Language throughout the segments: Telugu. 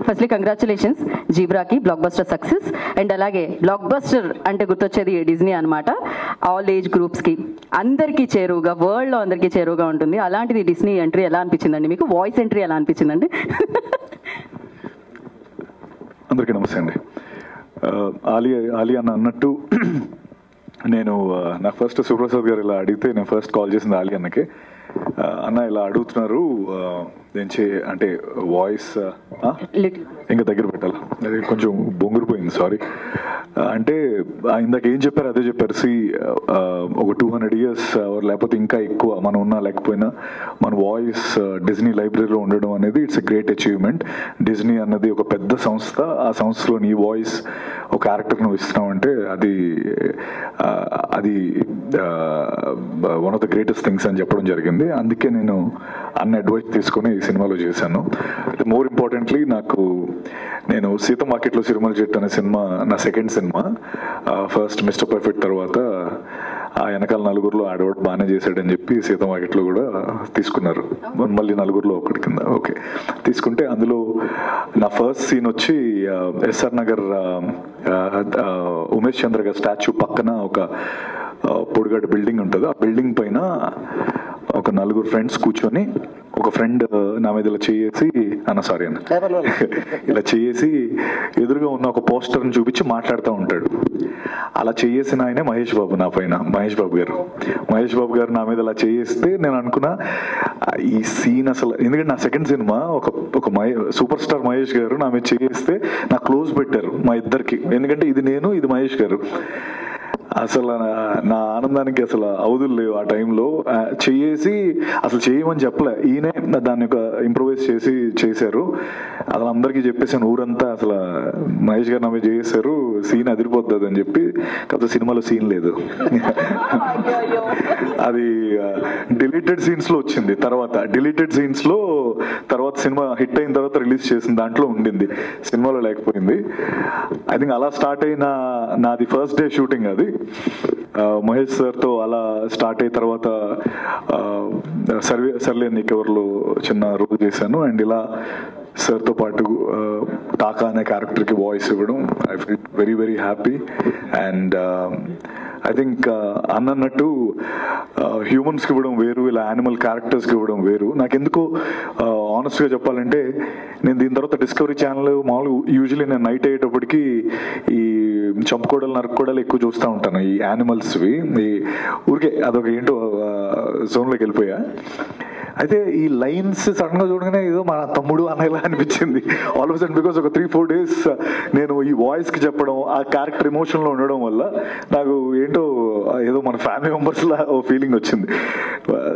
ఫస్ట్లీ కంగ్రాచులేషన్స్ జీబ్రాకి బ్లాక్ బస్టర్ సక్సెస్. అండ్ అలాగే బ్లాక్ బస్టర్ అంటే గుర్తొచ్చేది డిజ్నీ అనమాట. ఆల్ ఏజ్ గ్రూప్స్కి అందరికీ చేరువుగా, వరల్డ్లో అందరికీ చేరువుగా ఉంటుంది. అలాంటిది డిజ్నీ ఎంట్రీ ఎలా అనిపించిందండి మీకు? వాయిస్ ఎంట్రీ ఎలా అనిపించిందండి? అందరికీ నమస్తే అండి. ఆలి అన్న అన్నట్టు నేను నాకు ఫస్ట్ సుప్రసాద్ గారు ఇలా అడిగితే నేను ఫస్ట్ కాల్ చేసింది ఆలి అన్నకే. అన్న ఇలా అడుగుతున్నారు అంటే వాయిస్ ఇంకా దగ్గర పెట్టాలి, అది కొంచెం బొంగురిపోయింది, సారీ. అంటే ఇందాక ఏం చెప్పారు అదే చెప్పారు. ఒక 200 years లేకపోతే ఇంకా ఎక్కువ మనం ఉన్నా లేకపోయినా మన వాయిస్ డిజ్నీ లైబ్రరీలో ఉండడం అనేది it's a great achievement. Disney అన్నది ఒక పెద్ద సంస్థ, ఆ సంస్థలో నీ వాయిస్ ఒక క్యారెక్టర్ నువ్వు ఇస్తున్నావు అంటే అది one of the greatest things అని చెప్పడం జరిగింది. అందుకే నేను అన్న అడ్వైస్ తీసుకుని ఈ సినిమాలో చేశాను. మోర్ ఇంపార్టెంట్లీ నేను సీత మార్కెట్లో సిరిమల చెట్టు అనే సినిమా నా second cinema. First mister perfect తర్వాత ఆ వెనకాల నలుగురిలో ఆడవాడు బాగానే చేశాడని చెప్పి సీత మార్కెట్లో కూడా తీసుకున్నారు. మళ్ళీ నలుగురిలో ఒకటి కింద ఓకే తీసుకుంటే అందులో నా ఫస్ట్ సీన్ వచ్చి ఎస్ఆర్ నగర్ ఉమేష్ చంద్ర గారి స్టాచ్యూ పక్కన ఒక పొడిగాడు బిల్డింగ్ ఉంటుంది. ఆ బిల్డింగ్ పైన ఒక నలుగురు ఫ్రెండ్స్ కూర్చొని, ఒక ఫ్రెండ్ నా మీద ఇలా చేసి ఇలా చేసి ఎదురుగా ఉన్న ఒక పోస్టర్ని చూపించి మాట్లాడుతూ ఉంటాడు. అలా చేసిన ఆయనే మహేష్ బాబు, నా పైన మహేష్ బాబు గారు నా మీద అలా చేస్తే నేను అనుకున్నా ఈ సీన్ అసలు, ఎందుకంటే నా సెకండ్ సినిమా ఒక సూపర్ స్టార్ మహేష్ గారు నా మీద చేస్తే నాకు క్లోజ్ పెట్టారు మా ఇద్దరికి, ఎందుకంటే ఇది నేను, ఇది మహేష్ గారు. అసలు నా ఆనందానికి అసలు అవధులు లేవు. ఆ టైంలో చేసి అసలు చేయమని చెప్పలే, ఈయనే దాన్ని ఒక ఇంప్రూవైజ్ చేశారు. అసలు అందరికీ చెప్పేసాను ఊరంతా, అసలు మహేష్ గారు నా మీద చేశారు, సీన్ అదిరిపోతుంది అని చెప్పి. కాకపోతే సినిమాలో సీన్ లేదు, అది డిలీటెడ్ సీన్స్ లో వచ్చింది. తర్వాత సినిమా హిట్ అయిన తర్వాత రిలీజ్ చేసిన దాంట్లో ఉండింది, సినిమాలో లేకపోయింది. ఐ థింక్ అలా స్టార్ట్ అయిన నాది ఫస్ట్ డే షూటింగ్. అది మహేష్ సార్తో అలా స్టార్ట్ అయిన తర్వాత సర్లే నీకెవర్లో చిన్న రోల్ చేశాను. అండ్ ఇలా సార్తో పాటు టాకా అనే క్యారెక్టర్కి వాయిస్ ఇవ్వడం, I feel very very happy. And I think అన్నట్టు హ్యూమన్స్కి ఇవ్వడం వేరు, ఇలా యానిమల్ క్యారెక్టర్స్కి ఇవ్వడం వేరు. నాకెందుకు ఆనెస్ట్గా చెప్పాలంటే, నేను దీని తర్వాత డిస్కవరీ ఛానల్ మామూలుగా యూజువల్లీ నేను నైట్ అయ్యేటప్పటికి ఈ చంపుకోడలు నరుక్కోడలు ఎక్కువ చూస్తూ ఉంటాను, ఈ యానిమల్స్వి. ఈ ఊరికే అదొక ఏంటో జోన్లోకి వెళ్ళిపోయా. అయితే ఈ లైన్స్ సడన్ గా చూడగానే ఏదో మన తమ్ముడు అనేలా అనిపించింది ఆల్ ఆఫ్ సడన్. బికాస్ ఒక 3-4 days నేను ఈ వాయిస్ కి చెప్పడం, ఆ క్యారెక్టర్ ఎమోషన్ లో ఉండడం వల్ల నాకు ఏంటో ఏదో మన ఫ్యామిలీ మెంబర్స్ లా ఓ ఫీలింగ్ వచ్చింది.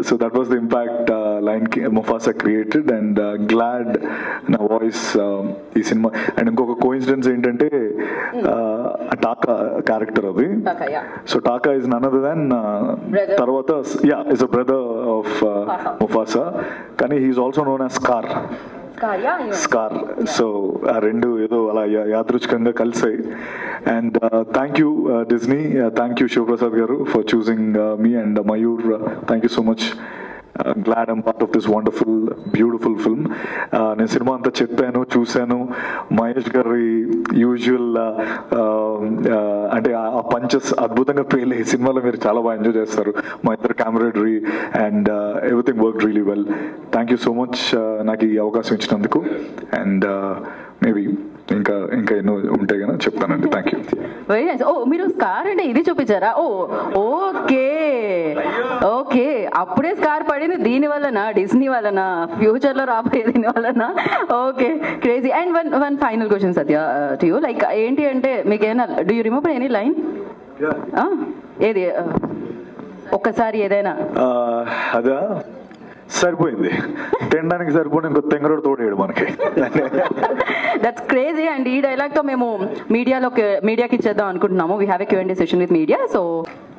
So that was the impact line Mufasa created. And glad నా వాయిస్ ఈ సినిమా. అండ్ ఇంకొక కోఇన్సిడెన్స్ ఏంటంటే టాకా క్యారెక్టర్ అది. So Taka is none other than తర్వాత is a brother of Mufasa, కానీ he's also known as Scar. So ఆ రెండు ఏదో అలా యాదృచ్ఛికంగా కలిసాయి. And thank you Disney, thank you Shivaprasad garu for choosing me. And Mayur, thank you so much. Glad I'm part of this wonderful, beautiful film. నేను సినిమా అంతా చెప్పాను, చూశాను. మహేష్ గారి యూజువల్ అంటే ఆ పంచెస్ అద్భుతంగా పేలే. ఈ సినిమాలో మీరు చాలా బాగా ఎంజాయ్ చేస్తారు. మా ఇద్దరు camaraderie and everything work really well. Thank you so much నాకు ఈ అవకాశం ఇచ్చినందుకు. అండ్ మేబీ ఇంకా ఎన్నో ఉంటాయి కదా చెప్తానండి. Thank you. Very nice. ఓ మీరు స్కార్ అంటే ఇది చూపించారా? ఓకే అప్పుడే స్కార్ పడింది దీని వలన, డిజ్నీ వలన, ఫ్యూచర్ లో రాబోయే దీని వలన. Okay, crazy. And one final question Satya to you. Like ఏంటి అంటే మీకు ఏమైనా do you remember any line? ఏది ఒక్కసారి ఏదైనా? అదా సరిపోయింది, తినడానికి సరిపోయింది. ఇంకో తెంగరోడు తోడేడు మనకి. That's crazy. అండ్ ఈ డైలాగ్ తో మేము మీడియాకి ఇచ్చేద్దాం అనుకుంటున్నాము. We have a Q&A session with media. So